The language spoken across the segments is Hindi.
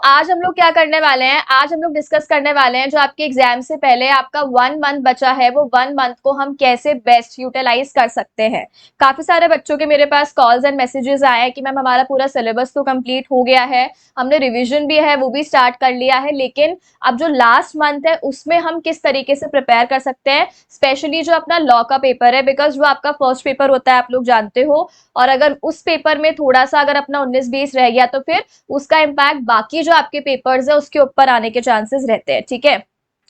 आज हम लोग क्या करने वाले हैं, आज हम लोग डिस्कस करने वाले हैं जो आपके एग्जाम से पहले आपका 1 मंथ बचा है, वो 1 मंथ को हम कैसे बेस्ट यूटिलाइज कर सकते हैं। काफी सारे बच्चों के मेरे पास कॉल्स एंड मैसेजेस आए हैं कि मैम हमारा पूरा सिलेबस तो कंप्लीट हो गया है, हमने रिवीजन भी है वो भी स्टार्ट कर लिया है, लेकिन अब जो लास्ट मंथ है उसमें हम किस तरीके से प्रिपेयर कर सकते हैं, स्पेशली जो अपना लॉ का पेपर है, बिकॉज वो आपका फर्स्ट पेपर होता है, आप लोग जानते हो। और अगर उस पेपर में थोड़ा सा अगर अपना 19-20 रह गया तो फिर उसका इम्पैक्ट बाकी जो आपके पेपर्स है उसके ऊपर आने के चांसेस रहते हैं, ठीक है।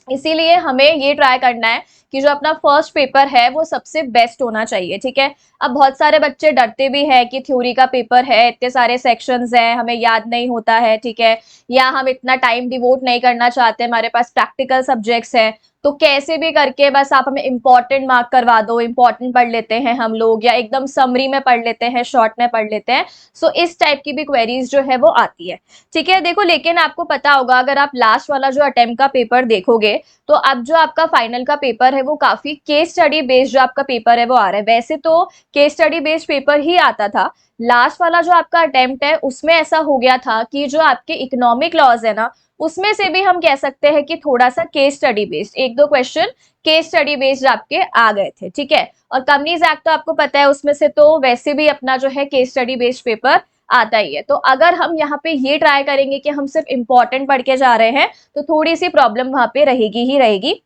इसीलिए हमें ये ट्राई करना है कि जो अपना फर्स्ट पेपर है वो सबसे बेस्ट होना चाहिए, ठीक है। अब बहुत सारे बच्चे डरते भी है कि थ्योरी का पेपर है, इतने सारे सेक्शंस हैं, हमें याद नहीं होता है, ठीक है, या हम इतना टाइम डिवोट नहीं करना चाहते, हमारे पास प्रैक्टिकल सब्जेक्ट्स हैं, तो कैसे भी करके बस आप हमें इंपॉर्टेंट मार्क करवा दो, इंपॉर्टेंट पढ़ लेते हैं हम लोग, या एकदम समरी में पढ़ लेते हैं, शॉर्ट में पढ़ लेते हैं। सो इस टाइप की भी क्वेरीज जो है वो आती है, ठीक है। देखो, लेकिन आपको पता होगा अगर आप लास्ट वाला जो अटेम्प्ट का पेपर देखोगे तो अब जो आपका फाइनल का पेपर है वो काफी केस स्टडी बेस्ड जो आपका पेपर है वो आ रहा है। वैसे तो केस स्टडी बेस्ड पेपर ही आता था, लास्ट वाला जो आपका अटेम्प्ट है उसमें ऐसा हो गया था कि जो आपके इकोनॉमिक लॉज है ना, उसमें से भी हम कह सकते हैं कि थोड़ा सा केस स्टडी बेस्ड, एक दो क्वेश्चन केस स्टडी बेस्ड आपके आ गए थे, ठीक है। और कंपनीज एक्ट तो आपको पता है, उसमें से तो वैसे भी अपना जो है केस स्टडी बेस्ड पेपर आता ही है। तो अगर हम यहाँ पे ये ट्राई करेंगे कि हम सिर्फ इंपॉर्टेंट पढ़ के जा रहे हैं तो थोड़ी सी प्रॉब्लम वहां पे रहेगी ही रहेगी।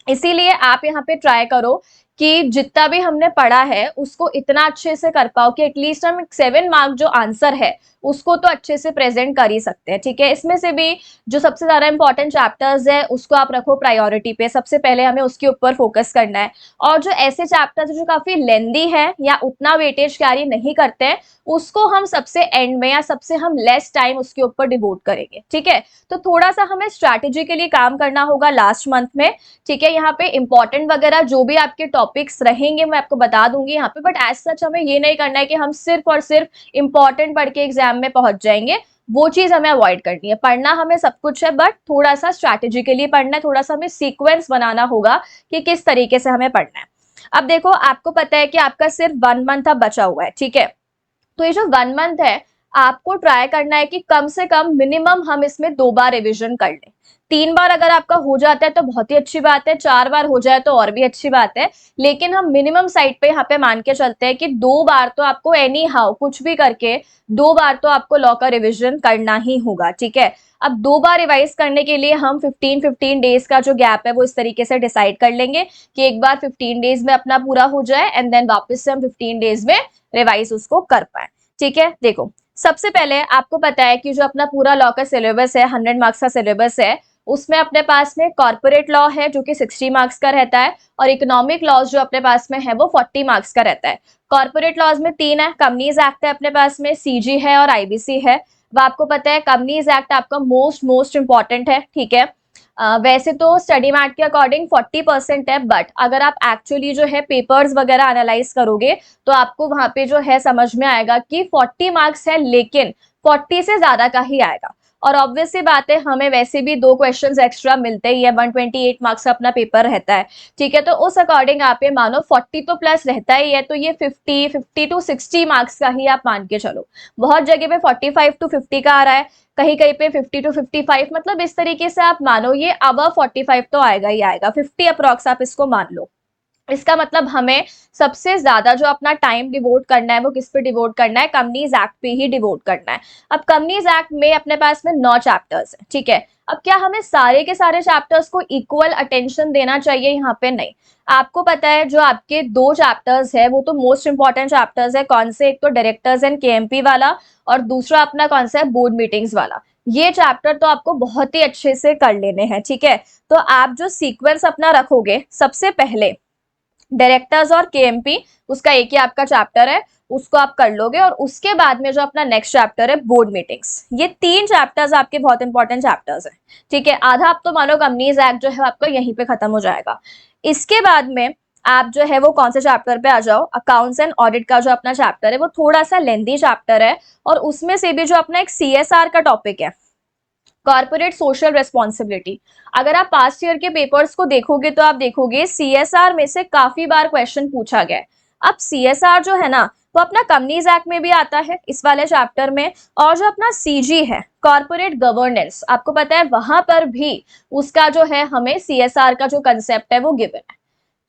इसीलिए आप यहाँ पे ट्राई करो कि जितना भी हमने पढ़ा है उसको इतना अच्छे से कर पाओ कि एटलीस्ट हम 7 मार्क जो आंसर है उसको तो अच्छे से प्रेजेंट कर ही सकते हैं, ठीक है। इसमें से भी जो सबसे ज्यादा इंपॉर्टेंट चैप्टर्स है उसको आप रखो प्रायोरिटी पे, सबसे पहले हमें उसके ऊपर फोकस करना है। और जो ऐसे चैप्टर्स जो काफी लेंदी है या उतना वेटेज कैरी नहीं करते हैं उसको हम सबसे एंड में या सबसे हम लेस टाइम उसके ऊपर डिवोट करेंगे, ठीक है। तो थोड़ा सा हमें स्ट्रैटेजिकली काम करना होगा लास्ट मंथ में, ठीक है। यहाँ पे इंपॉर्टेंट वगैरह जो भी आपके टॉपिक्स रहेंगे मैं आपको बता दूंगी यहाँ पे, बट एज सच हमें ये नहीं करना है कि हम सिर्फ और सिर्फ इंपॉर्टेंट पढ़ के एग्जाम में पहुंच जाएंगे, वो चीज हमें अवॉइड करनी है। पढ़ना हमें सब कुछ है बट थोड़ा सा स्ट्रैटेजिकली पढ़ना है, थोड़ा सा हमें सीक्वेंस बनाना होगा कि किस तरीके से हमें पढ़ना है। अब देखो, आपको पता है कि आपका सिर्फ 1 मंथ अब बचा हुआ है, ठीक है। तो ये जो 1 मंथ है आपको ट्राई करना है कि कम से कम मिनिमम हम इसमें 2 बार रिविजन कर लें। 3 बार अगर आपका हो जाता है तो बहुत ही अच्छी बात है, 4 बार हो जाए तो और भी अच्छी बात है, लेकिन हम मिनिमम साइड पे यहाँ पे मान के चलते हैं कि 2 बार तो आपको एनी हाउ कुछ भी करके 2 बार तो आपको लॉ का रिविजन करना ही होगा, ठीक है। अब 2 बार रिवाइज करने के लिए हम 15-15 डेज का जो गैप है वो इस तरीके से डिसाइड कर लेंगे कि एक बार 15 डेज में अपना पूरा हो जाए एंड देन वापस से हम 15 डेज में रिवाइज उसको कर पाए, ठीक है। देखो, सबसे पहले आपको पता है कि जो अपना पूरा लॉ का सिलेबस है, 100 मार्क्स का सिलेबस है, उसमें अपने पास में कॉर्पोरेट लॉ है जो कि 60 मार्क्स का रहता है, और इकोनॉमिक लॉज जो अपने पास में है वो 40 मार्क्स का रहता है। कॉर्पोरेट लॉज में 3 है, कंपनीज एक्ट है अपने पास में, सीजी है और आईबीसी है। वो आपको पता है कंपनीज एक्ट आपका मोस्ट इंपॉर्टेंट है, ठीक है। वैसे तो स्टडी मैट के अकॉर्डिंग 40% है, बट अगर आप एक्चुअली जो है पेपर्स वगैरह एनालाइज करोगे तो आपको वहां पे जो है समझ में आएगा कि 40 मार्क्स है लेकिन 40 से ज्यादा का ही आएगा। और ऑब्वियस सी बात है हमें वैसे भी 2 क्वेश्चंस एक्स्ट्रा मिलते ही है, 128 मार्क्स का अपना पेपर रहता है, ठीक है। तो उस अकॉर्डिंग आप ये मानो 40 तो प्लस रहता ही है, तो ये 50 टू 60 मार्क्स का ही आप मान के चलो। बहुत जगह पे 45 टू 50 का आ रहा है, कहीं कहीं पे 50 टू 55, मतलब इस तरीके से आप मानो ये अबव 45 तो आएगा ही आएगा, 50 अप्रॉक्स आप इसको मान लो। इसका मतलब हमें सबसे ज्यादा जो अपना टाइम डिवोट करना है वो किस पे डिवोट करना है, कंपनीज एक्ट पे ही डिवोट करना है। अब कंपनीज एक्ट में अपने पास में 9 चैप्टर्स है, ठीक है। अब क्या हमें सारे के सारे चैप्टर्स को इक्वल अटेंशन देना चाहिए? यहाँ पे नहीं। आपको पता है जो आपके 2 चैप्टर्स है वो तो मोस्ट इंपॉर्टेंट चैप्टर्स है, कौन से? एक तो डायरेक्टर्स एंड केएमपी वाला, और दूसरा अपना कौन सा है, बोर्ड मीटिंग्स वाला। ये चैप्टर तो आपको बहुत ही अच्छे से कर लेने हैं, ठीक है। तो आप जो सीक्वेंस अपना रखोगे, सबसे पहले डायरेक्टर्स और केएमपी, उसका एक ही आपका चैप्टर है, उसको आप कर लोगे, और उसके बाद में जो अपना नेक्स्ट चैप्टर है बोर्ड मीटिंग्स, ये 3 चैप्टर्स आपके बहुत इंपॉर्टेंट चैप्टर्स हैं, ठीक है। आधा आप तो मानो कंपनीज एक्ट जो है आपका यहीं पे खत्म हो जाएगा। इसके बाद में आप जो है वो कौन से चैप्टर पे आ जाओ, अकाउंट्स एंड ऑडिट का जो अपना चैप्टर है वो थोड़ा सा लेंदी चैप्टर है, और उसमें से भी जो अपना एक सीएसआर का टॉपिक है, कॉर्पोरेट सोशल रेस्पॉन्सिबिलिटी। अगर आप पास्ट ईयर के पेपर्स को देखोगे तो आप देखोगे सीएसआर में से काफी बार क्वेश्चन पूछा गया है। अब सीएसआर जो है ना वो अपना कंपनीज एक्ट में भी आता है इस वाले चैप्टर में। और जो अपना सीजी है, कॉर्पोरेट गवर्नेंस, आपको पता है वहां पर भी उसका जो है हमें सीएसआर का जो कंसेप्ट है वो गिवन है।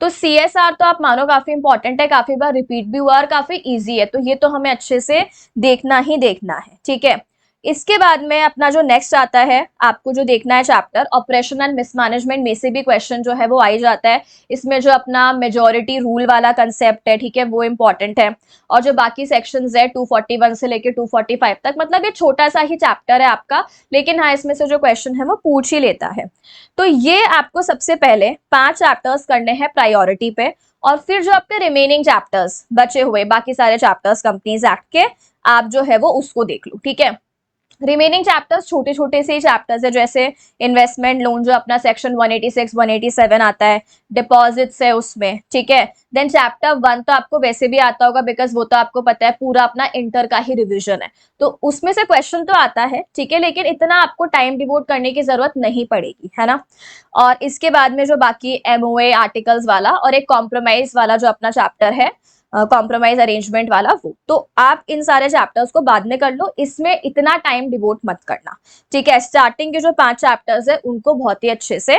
तो सीएसआर तो आप मानो काफी इंपॉर्टेंट है, काफी बार रिपीट भी हुआ और काफी इजी है, तो ये तो हमें अच्छे से देखना ही देखना है, ठीक है। इसके बाद में अपना जो नेक्स्ट आता है, आपको जो देखना है चैप्टर ऑपरेशन एंड मिसमैनेजमेंट में से भी क्वेश्चन जो है वो आ ही जाता है। इसमें जो अपना मेजोरिटी रूल वाला कंसेप्ट है, ठीक है, वो इंपॉर्टेंट है। और जो बाकी सेक्शंस है 241 से लेके 245 तक, मतलब ये छोटा सा ही चैप्टर है आपका, लेकिन हाँ इसमें से जो क्वेश्चन है वो पूछ ही लेता है। तो ये आपको सबसे पहले 5 चैप्टर्स करने हैं प्रायोरिटी पे, और फिर जो आपके रिमेनिंग चैप्टर्स बचे हुए बाकी सारे चैप्टर्स कंपनीज एक्ट के, आप जो है वो उसको देख लो, ठीक है। रिमेनिंग चैप्टर्स छोटे छोटे से चैप्टर्स है, जैसे इन्वेस्टमेंट लोन जो अपना सेक्शन 186 187 आता है, डिपॉजिट्स है उसमें, ठीक है। देन चैप्टर 1 तो आपको वैसे भी आता होगा, बिकॉज वो तो आपको पता है पूरा अपना इंटर का ही रिवीजन है, तो उसमें से क्वेश्चन तो आता है, ठीक है, लेकिन इतना आपको टाइम डिवोट करने की जरूरत नहीं पड़ेगी, है ना। और इसके बाद में जो बाकी एमओए आर्टिकल्स वाला और एक कॉम्प्रोमाइज वाला जो अपना चैप्टर है, कॉम्प्रोमाइज अरेंजमेंट वाला, वो तो आप इन सारे चैप्टर्स को बाद में कर लो, इसमें इतना टाइम डिवोट मत करना, ठीक है। स्टार्टिंग के जो 5 चैप्टर्स है उनको बहुत ही अच्छे से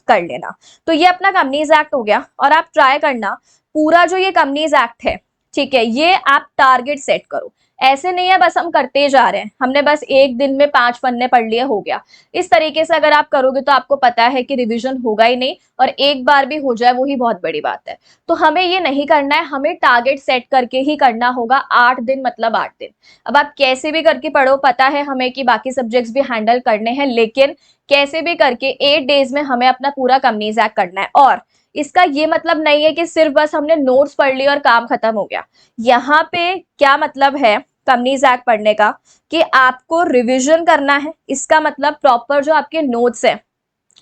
कर लेना। तो ये अपना कंपनीज एक्ट हो गया, और आप ट्राई करना पूरा जो ये कंपनीज एक्ट है, ठीक है, ये आप टारगेट सेट करो। ऐसे नहीं है बस हम करते जा रहे हैं, हमने बस एक दिन में 5 पन्ने पढ़ लिए हो गया। इस तरीके से अगर आप करोगे तो आपको पता है कि रिवीजन होगा ही नहीं, और एक बार भी हो जाए वो ही बहुत बड़ी बात है। तो हमें ये नहीं करना है, हमें टारगेट सेट करके ही करना होगा। 8 दिन मतलब 8 दिन। अब आप कैसे भी करके पढ़ो, पता है हमें कि बाकी सब्जेक्ट्स भी हैंडल करने हैं, लेकिन कैसे भी करके 8 डेज में हमें अपना पूरा कंपनीज एक्ट करना है। और इसका ये मतलब नहीं है कि सिर्फ बस हमने नोट्स पढ़ लिए और काम खत्म हो गया। यहाँ पे क्या मतलब है कंपनीज एक्ट पढ़ने का, कि आपको रिवीजन करना है। इसका मतलब प्रॉपर जो आपके नोट्स है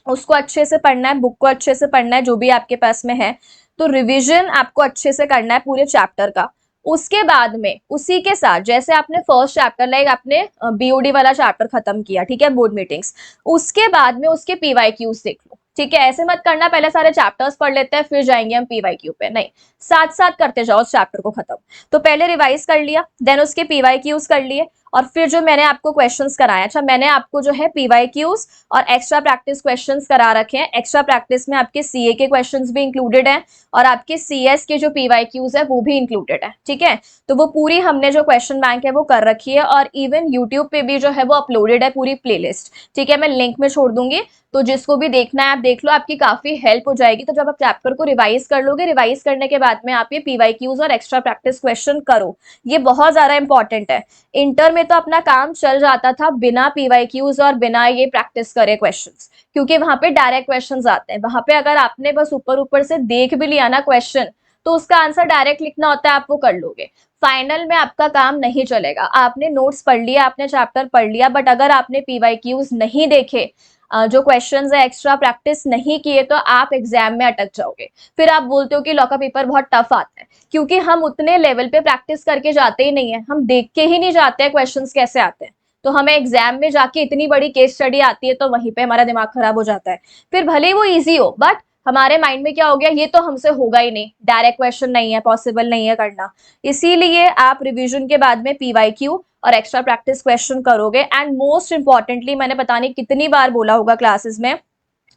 उसको अच्छे से पढ़ना है, बुक को अच्छे से पढ़ना है जो भी आपके पास में है। तो रिवीजन आपको अच्छे से करना है पूरे चैप्टर का। उसके बाद में उसी के साथ, जैसे आपने फर्स्ट चैप्टर लाइक आपने बीओडी वाला चैप्टर खत्म किया, ठीक है, बोर्ड मीटिंग्स, उसके बाद में उसके पीवाईक्यूज देख लो, ठीक है। ऐसे मत करना पहले सारे चैप्टर्स पढ़ लेते हैं फिर जाएंगे हम पीवाईक्यू पे, नहीं, साथ साथ करते जाओ उस चैप्टर को खत्म। तो पहले रिवाइज कर लिया, देन उसके पीवाईक्यूज कर लिए, और फिर जो मैंने आपको क्वेश्चंस कराया, अच्छा मैंने आपको जो है पीवाईक्यूज और एक्स्ट्रा प्रैक्टिस क्वेश्चंस करा रखे हैं। एक्स्ट्रा प्रैक्टिस में आपके सीए के क्वेश्चंस भी इंक्लूडेड हैं, और आपके सीएस के जो पीवाईक्यूज है वो भी इंक्लूडेड है, ठीक है। तो वो पूरी हमने जो क्वेश्चन बैंक है वो कर रखी है, और इवन यूट्यूब पे भी जो है वो अपलोडेड है पूरी प्लेलिस्ट, ठीक है, मैं लिंक में छोड़ दूंगी। तो जिसको भी देखना है आप देख लो, आपकी काफी हेल्प हो जाएगी। तो जब आप चैप्टर को रिवाइज कर लोगे, रिवाइज करने के बाद में आप ये पीवाईक्यूज और एक्स्ट्रा प्रैक्टिस क्वेश्चन करो, ये बहुत ज्यादा इंपॉर्टेंट है। इंटर में तो अपना काम चल जाता था बिना पीवाईक्यूज और बिना ये प्रैक्टिस करे क्वेश्चंस, क्योंकि वहां पे डायरेक्ट क्वेश्चंस आते हैं। वहां पे अगर आपने बस ऊपर ऊपर से देख भी लिया ना क्वेश्चन, तो उसका आंसर डायरेक्ट लिखना होता है, आप वो कर लोगे। फाइनल में आपका काम नहीं चलेगा। आपने नोट्स पढ़ लिया, आपने चैप्टर पढ़ लिया, बट अगर आपने पीवाईक्यूज नहीं देखे, जो क्वेश्चंस है एक्स्ट्रा प्रैक्टिस नहीं किए, तो आप एग्जाम में अटक जाओगे। फिर आप बोलते हो कि लॉ का पेपर बहुत टफ आता है, क्योंकि हम उतने लेवल पे प्रैक्टिस करके जाते ही नहीं है, हम देख के ही नहीं जाते हैं क्वेश्चंस कैसे आते हैं। तो हमें एग्जाम में जाके इतनी बड़ी केस स्टडी आती है, तो वहीं पे हमारा दिमाग खराब हो जाता है। फिर भले वो ईजी हो, बट हमारे माइंड में क्या हो गया, ये तो हमसे होगा ही नहीं, डायरेक्ट क्वेश्चन नहीं है, पॉसिबल नहीं है करना। इसीलिए आप रिवीजन के बाद में पीवाईक्यू और एक्स्ट्रा प्रैक्टिस क्वेश्चन करोगे। एंड मोस्ट इंपॉर्टेंटली, मैंने पता नहीं कितनी बार बोला होगा क्लासेस में,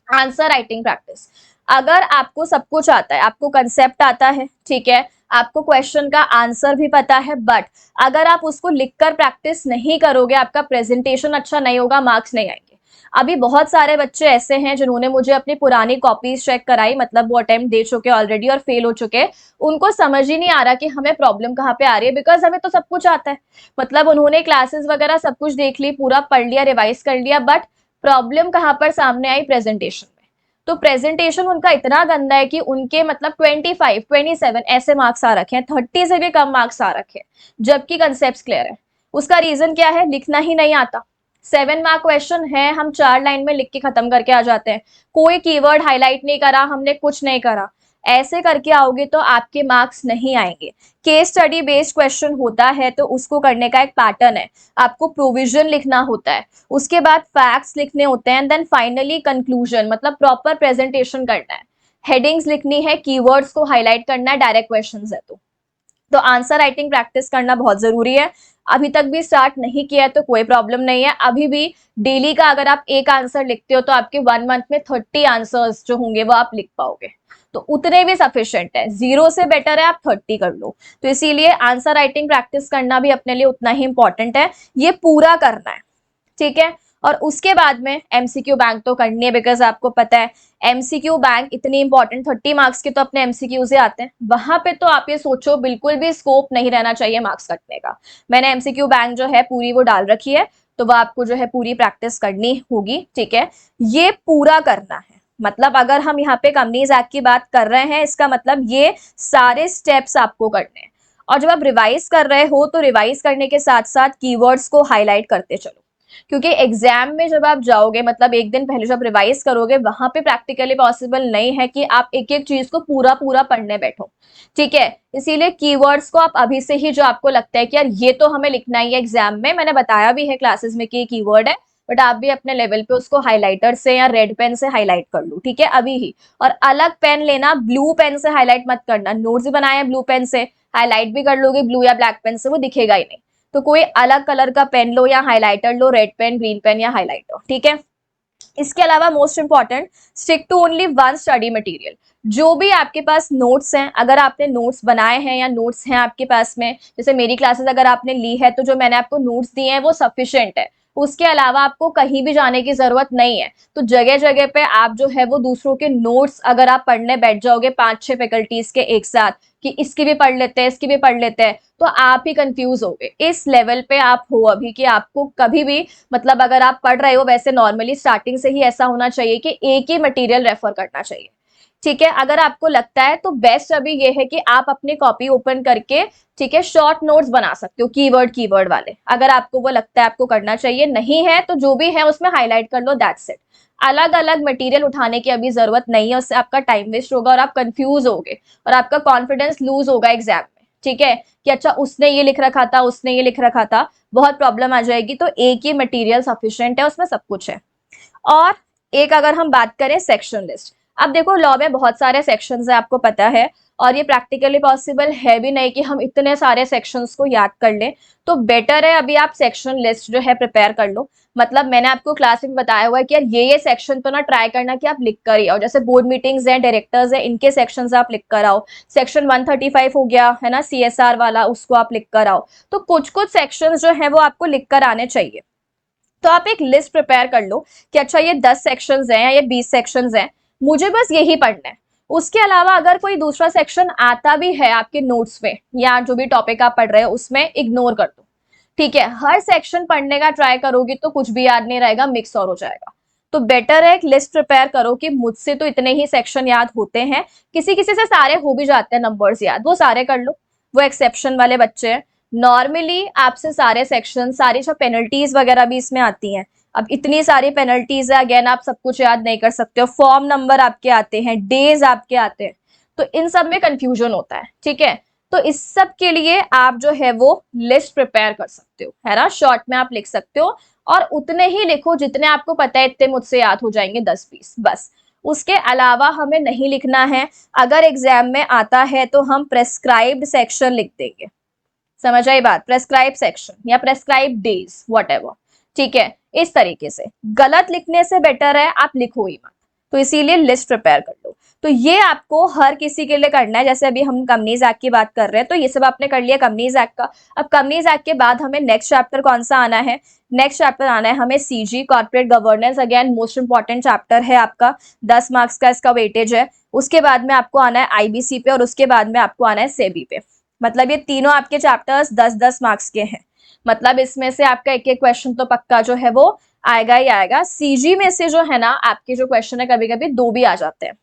आंसर राइटिंग प्रैक्टिस। अगर आपको सब कुछ आता है, आपको कंसेप्ट आता है, ठीक है, आपको क्वेश्चन का आंसर भी पता है, बट अगर आप उसको लिखकर प्रैक्टिस नहीं करोगे, आपका प्रेजेंटेशन अच्छा नहीं होगा, मार्क्स नहीं आएंगे। अभी बहुत सारे बच्चे ऐसे हैं जिन्होंने मुझे अपनी पुरानी कॉपीज चेक कराई, मतलब वो अटेम्प्ट दे चुके ऑलरेडी और फेल हो चुके, उनको समझ ही नहीं आ रहा कि हमें प्रॉब्लम कहाँ पे आ रही है, बिकॉज हमें तो सब कुछ आता है। मतलब उन्होंने क्लासेस वगैरह सब कुछ देख ली, पूरा पढ़ लिया, रिवाइज कर लिया, बट प्रॉब्लम कहाँ पर सामने आई, प्रेजेंटेशन में। तो प्रेजेंटेशन उनका इतना गंदा है कि उनके मतलब 25 27 ऐसे मार्क्स आ रखे हैं, 30 से भी कम मार्क्स आ रखे हैं, जबकि कंसेप्ट क्लियर है। उसका रीजन क्या है, लिखना ही नहीं आता। 7 मार्क क्वेश्चन है, हम 4 लाइन में लिख के खत्म करके आ जाते हैं, कोई कीवर्ड हाईलाइट नहीं करा, हमने कुछ नहीं करा। ऐसे करके आओगे तो आपके मार्क्स नहीं आएंगे। केस स्टडी बेस्ड क्वेश्चन होता है, तो उसको करने का एक पैटर्न है। आपको प्रोविजन लिखना होता है, उसके बाद फैक्ट्स लिखने होते हैं, देन फाइनली कंक्लूजन, मतलब प्रॉपर प्रेजेंटेशन करना है, हेडिंग्स लिखनी है, कीवर्ड्स को हाईलाइट करना है, डायरेक्ट क्वेश्चंस है। तो तो आंसर राइटिंग प्रैक्टिस करना बहुत जरूरी है। अभी तक भी स्टार्ट नहीं किया है तो कोई प्रॉब्लम नहीं है, अभी भी डेली का अगर आप एक आंसर लिखते हो तो आपके 1 मंथ में 30 आंसर्स जो होंगे वो आप लिख पाओगे, तो उतने भी सफिशिएंट है। 0 से बेटर है आप 30 कर लो। तो इसीलिए आंसर राइटिंग प्रैक्टिस करना भी अपने लिए उतना ही इंपॉर्टेंट है, ये पूरा करना है, ठीक है। और उसके बाद में एमसीक्यू बैंक तो करनी है, बिकॉज आपको पता है एमसीक्यू बैंक इतनी इंपॉर्टेंट, 30 मार्क्स के तो अपने एमसीक्यू से आते हैं, वहां पे तो आप ये सोचो बिल्कुल भी स्कोप नहीं रहना चाहिए मार्क्स कटने का। मैंने एमसीक्यू बैंक जो है पूरी वो डाल रखी है, तो वह आपको जो है पूरी प्रैक्टिस करनी होगी, ठीक है। ये पूरा करना है, मतलब अगर हम यहाँ पे कंपनीज एक्ट की बात कर रहे हैं, इसका मतलब ये सारे स्टेप्स आपको करने हैं। और जब आप रिवाइज कर रहे हो तो रिवाइज करने के साथ साथ कीवर्ड्स को हाईलाइट करते चलो, क्योंकि एग्जाम में जब आप जाओगे, मतलब एक दिन पहले जब रिवाइज करोगे, वहां पे प्रैक्टिकली पॉसिबल नहीं है कि आप एक एक चीज को पूरा पूरा पढ़ने बैठो, ठीक है। इसीलिए कीवर्ड्स को आप अभी से ही, जो आपको लगता है कि यार ये तो हमें लिखना ही है एग्जाम में, मैंने बताया भी है क्लासेस में कि ये कीवर्ड है, बट आप भी अपने लेवल पे उसको हाईलाइटर से या रेड पेन से हाईलाइट कर लो, ठीक है, अभी ही। और अलग पेन लेना, ब्लू पेन से हाईलाइट मत करना। नोट्स भी बनाए हैं ब्लू पेन से, हाईलाइट भी कर लोगे ब्लू या ब्लैक पेन से, वो दिखेगा ही नहीं। तो कोई अलग कलर का पेन लो या हाइलाइटर लो, रेड पेन, ग्रीन पेन या हाइलाइटर, ठीक है। इसके अलावा most important, stick to only one study material. जो भी आपके पास नोट्स हैं, अगर आपने नोट्स बनाए हैं या नोट्स हैं आपके पास में, जैसे मेरी क्लासेस अगर आपने ली है तो जो मैंने आपको नोट्स दिए हैं वो सफिशिएंट है, उसके अलावा आपको कहीं भी जाने की जरूरत नहीं है। तो जगह जगह पे आप जो है वो दूसरों के नोट्स अगर आप पढ़ने बैठ जाओगे 5-6 फैकल्टीज के एक साथ, कि इसकी भी पढ़ लेते हैं इसकी भी पढ़ लेते हैं, तो आप ही कंफ्यूज होगे। इस लेवल पे आप हो अभी कि आपको कभी भी, मतलब अगर आप पढ़ रहे हो, वैसे नॉर्मली स्टार्टिंग से ही ऐसा होना चाहिए कि एक ही मटेरियल रेफर करना चाहिए, ठीक है। अगर आपको लगता है तो बेस्ट अभी ये है कि आप अपनी कॉपी ओपन करके, ठीक है, शॉर्ट नोट्स बना सकते हो कीवर्ड वाले, अगर आपको वो लगता है आपको करना चाहिए। नहीं है तो जो भी है उसमें हाईलाइट कर लो, दैट्स इट। अलग अलग मटेरियल उठाने की अभी जरूरत नहीं है, उससे आपका टाइम वेस्ट होगा और आप कंफ्यूज होगे और आपका कॉन्फिडेंस लूज होगा एग्जाम में, ठीक है, कि अच्छा उसने ये लिख रखा था, उसने ये लिख रखा था, बहुत प्रॉब्लम आ जाएगी। तो एक ही मटेरियल सफिशिएंट है, उसमें सब कुछ है। और एक अगर हम बात करें सेक्शन लिस्ट, अब देखो लॉ में बहुत सारे सेक्शंस है, आपको पता है, और ये प्रैक्टिकली पॉसिबल है भी नहीं कि हम इतने सारे सेक्शंस को याद कर लें। तो बेटर है अभी आप सेक्शन लिस्ट जो है प्रिपेयर कर लो। मतलब मैंने आपको क्लास में बताया हुआ है कि यार ये सेक्शन तो ना ट्राई करना कि आप लिख कर ही आओ, जैसे बोर्ड मीटिंग्स हैं, डायरेक्टर्स हैं, इनके सेक्शंस आप लिख कर आओ। सेक्शन 135 हो गया है ना, सीएसआर वाला, उसको आप लिख कर आओ। तो कुछ कुछ सेक्शंस जो है वो आपको लिख कर आने चाहिए। तो आप एक लिस्ट प्रिपेयर कर लो कि अच्छा ये 10 सेक्शंस हैं या ये 20 सेक्शंस हैं, मुझे बस यही पढ़ना है। उसके अलावा अगर कोई दूसरा सेक्शन आता भी है आपके नोट्स में या जो भी टॉपिक आप पढ़ रहे हो उसमें, इग्नोर कर दो, ठीक है। हर सेक्शन पढ़ने का ट्राई करोगी तो कुछ भी याद नहीं रहेगा, मिक्स और हो जाएगा। तो बेटर है एक लिस्ट प्रिपेयर करो कि मुझसे तो इतने ही सेक्शन याद होते हैं, किसी किसी से सारे हो भी जाते हैं नंबर्स याद, वो सारे कर लो, वो एक्सेप्शन वाले बच्चे हैं। नॉर्मली आपसे सारे सेक्शन, सारी जो पेनल्टीज वगैरह भी इसमें आती हैं, अब इतनी सारी पेनल्टीज है, अगेन आप सब कुछ याद नहीं कर सकते हो, फॉर्म नंबर आपके आते हैं, डेज आपके आते हैं, तो इन सब में कंफ्यूजन होता है, ठीक है। तो इस सब के लिए आप जो है वो लिस्ट प्रिपेयर कर सकते हो, है ना, शॉर्ट में आप लिख सकते हो, और उतने ही लिखो जितने आपको पता है इतने मुझसे याद हो जाएंगे, 10-20 बस। उसके अलावा हमें नहीं लिखना है। अगर एग्जाम में आता है तो हम प्रेस्क्राइब्ड सेक्शन लिख देंगे, समझ आई बात, प्रेस्क्राइब सेक्शन या प्रेस्क्राइब डेज व्हाटएवर, ठीक है। इस तरीके से गलत लिखने से बेटर है आप लिखो ही मत, तो इसीलिए लिस्ट प्रिपेयर कर लो। तो ये आपको हर किसी के लिए करना है। जैसे अभी हम कंपनीज एक्ट की बात कर रहे हैं, तो ये सब आपने कर लिया कंपनीज एक्ट का। अब कंपनीज एक्ट के बाद हमें नेक्स्ट चैप्टर कौन सा आना है, नेक्स्ट चैप्टर आना है हमें CG, corporate governance. Again most important chapter है आपका, 10 मार्क्स का इसका वेटेज है। उसके बाद में आपको आना है आईबीसी पे, और उसके बाद में आपको आना है सेबी पे। मतलब ये तीनों आपके चैप्टर्स 10-10 मार्क्स के हैं। मतलब इसमें से आपका एक एक क्वेश्चन तो पक्का जो है वो आएगा ही आएगा। सीजी में से जो है ना आपके जो क्वेश्चन है कभी कभी 2 भी आ जाते हैं,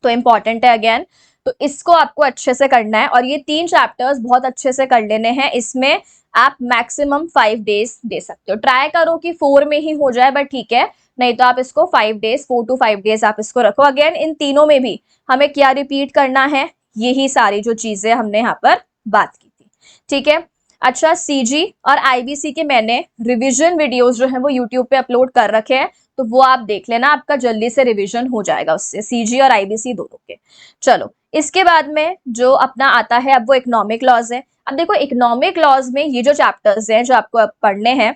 तो इंपॉर्टेंट है अगेन। तो इसको आपको अच्छे से करना है, और ये 3 चैप्टर्स बहुत अच्छे से कर लेने हैं। इसमें आप मैक्सिमम 5 डेज दे सकते हो, ट्राई करो कि 4 में ही हो जाए, बट ठीक है, नहीं तो आप इसको 5 डेज, 4 to 5 डेज आप इसको रखो। अगेन इन तीनों में भी हमें क्या रिपीट करना है, यही सारी जो चीजें हमने यहाँ पर बात की थी, ठीक है। अच्छा, सीजी और आईबीसी के मैंने रिवीजन वीडियोस जो है वो यूट्यूब पे अपलोड कर रखे हैं, तो वो आप देख लेना, आपका जल्दी से रिवीजन हो जाएगा उससे, सीजी और आईबीसी दोनों के। चलो, इसके बाद में जो अपना आता है अब वो इकोनॉमिक लॉज है। अब देखो इकोनॉमिक लॉज में ये जो चैप्टर्स हैं जो आपको अब पढ़ने हैं,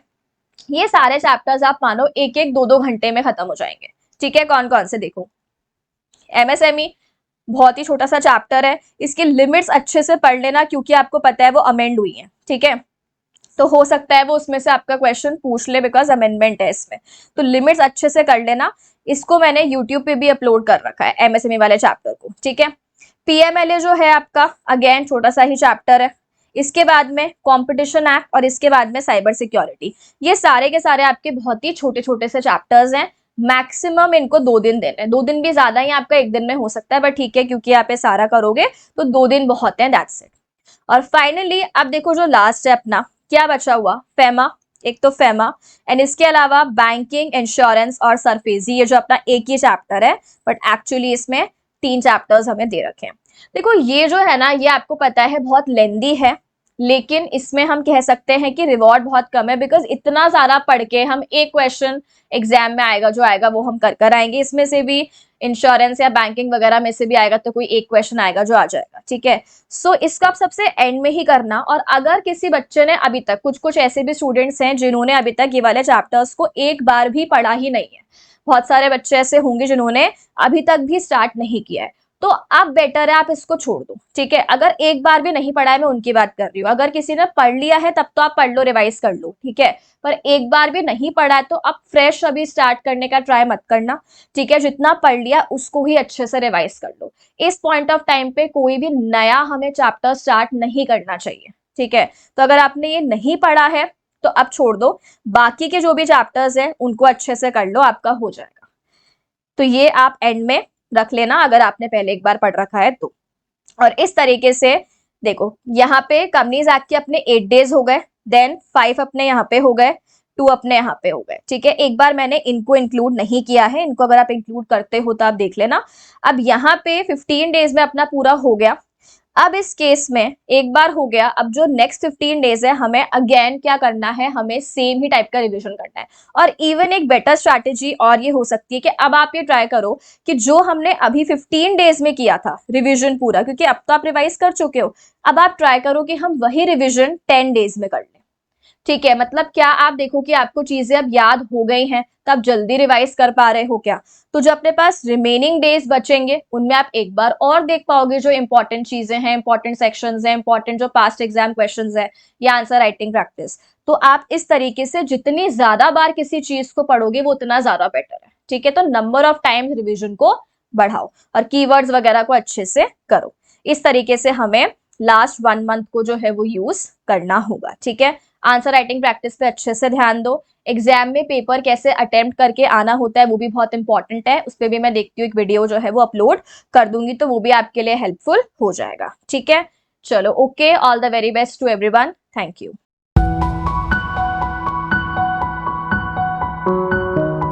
ये सारे चैप्टर्स आप मानो एक एक दो दो घंटे में खत्म हो जाएंगे। ठीक है, कौन कौन से देखो। एमएसएमई बहुत ही छोटा सा चैप्टर है, इसकी लिमिट्स अच्छे से पढ़ लेना क्योंकि आपको पता है वो अमेंड हुई है। ठीक है, तो हो सकता है वो उसमें से आपका क्वेश्चन पूछ ले बिकॉज अमेंडमेंट है इसमें, तो लिमिट्स अच्छे से कर लेना। इसको मैंने यूट्यूब पे भी अपलोड कर रखा है एमएसएमई वाले चैप्टर को। ठीक है, पीएमएलए जो है आपका अगेन छोटा सा ही चैप्टर है। इसके बाद में कंपटीशन एक्ट और इसके बाद में साइबर सिक्योरिटी, ये सारे के सारे आपके बहुत ही छोटे छोटे से चैप्टर्स हैं। मैक्सिमम इनको 2 दिन देने, 2 दिन भी ज्यादा ही आपका 1 दिन में हो सकता है, बट ठीक है क्योंकि आप ये सारा करोगे तो 2 दिन बहुत है, दैट्स इट। और फाइनली अब देखो जो लास्ट है अपना, क्या बचा हुआ, फेमा। एक तो फेमा एंड इसके अलावा बैंकिंग, इंश्योरेंस और सरफेजी, ये जो अपना एक ही चैप्टर है बट एक्चुअली इसमें 3 चैप्टर्स हमें दे रखे हैं। देखो ये जो है ना, ये आपको पता है बहुत लेंदी है, लेकिन इसमें हम कह सकते हैं कि रिवॉर्ड बहुत कम है बिकॉज इतना सारा पढ़ के हम एक क्वेश्चन एग्जाम में आएगा जो आएगा वो हम कर कर आएंगे। इसमें से भी इंश्योरेंस या बैंकिंग वगैरह में से भी आएगा तो कोई एक क्वेश्चन आएगा जो आ जाएगा। ठीक है, सो इसका आप सबसे एंड में ही करना। और अगर किसी बच्चे ने अभी तक, कुछ कुछ ऐसे भी स्टूडेंट्स हैं जिन्होंने अभी तक ये वाले चैप्टर्स को एक बार भी पढ़ा ही नहीं है, बहुत सारे बच्चे ऐसे होंगे जिन्होंने अभी तक भी स्टार्ट नहीं किया है, तो अब बेटर है आप इसको छोड़ दो। ठीक है, अगर एक बार भी नहीं पढ़ा है, मैं उनकी बात कर रही हूँ, अगर किसी ने पढ़ लिया है तब तो आप पढ़ लो, रिवाइज कर लो। ठीक है, पर एक बार भी नहीं पढ़ा है तो अब फ्रेश अभी स्टार्ट करने का ट्राई मत करना। ठीक है, जितना पढ़ लिया उसको ही अच्छे से रिवाइज कर लो। इस पॉइंट ऑफ टाइम पे कोई भी नया हमें चैप्टर स्टार्ट नहीं करना चाहिए। ठीक है, तो अगर आपने ये नहीं पढ़ा है तो अब छोड़ दो, बाकी के जो भी चैप्टर्स हैं उनको अच्छे से कर लो, आपका हो जाएगा। तो ये आप एंड में रख लेना अगर आपने पहले एक बार पढ़ रखा है तो। और इस तरीके से देखो, यहाँ पे कंपनीज एक्ट के अपने 8 डेज हो गए, देन 5 अपने यहाँ पे हो गए, 2 अपने यहाँ पे हो गए। ठीक है, एक बार मैंने इनको इंक्लूड नहीं किया है, इनको अगर आप इंक्लूड करते हो तो आप देख लेना। अब यहाँ पे 15 डेज में अपना पूरा हो गया। अब इस केस में एक बार हो गया, अब जो नेक्स्ट 15 डेज है हमें अगेन क्या करना है, हमें सेम ही टाइप का रिवीजन करना है। और इवन एक बेटर स्ट्रैटेजी और ये हो सकती है कि अब आप ये ट्राई करो कि जो हमने अभी 15 डेज में किया था रिवीजन पूरा, क्योंकि अब तो आप रिवाइज कर चुके हो, अब आप ट्राई करो कि हम वही रिवीजन 10 डेज में कर लें। ठीक है, मतलब क्या आप देखो कि आपको चीजें अब याद हो गई हैं तो आप जल्दी रिवाइज कर पा रहे हो क्या, तो जो अपने पास रिमेनिंग डेज बचेंगे उनमें आप एक बार और देख पाओगे जो इंपॉर्टेंट चीजें हैं, इंपॉर्टेंट सेक्शंस हैं, इंपॉर्टेंट जो पास्ट एग्जाम क्वेश्चंस है या आंसर राइटिंग प्रैक्टिस। तो आप इस तरीके से जितनी ज्यादा बार किसी चीज को पढ़ोगे वो उतना ज्यादा बेटर है। ठीक है, तो नंबर ऑफ टाइम्स रिविजन को बढ़ाओ और कीवर्ड्स वगैरह को अच्छे से करो। इस तरीके से हमें लास्ट 1 मंथ को जो है वो यूज करना होगा। ठीक है, आंसर राइटिंग प्रैक्टिस पे अच्छे से ध्यान दो। एग्जाम में पेपर कैसे अटेम्प्ट करके आना होता है वो भी बहुत इंपॉर्टेंट है, उस पर भी मैं देखती हूँ एक वीडियो जो है वो अपलोड कर दूंगी, तो वो भी आपके लिए हेल्पफुल हो जाएगा। ठीक है, चलो okay, all the very best to everyone, thank you.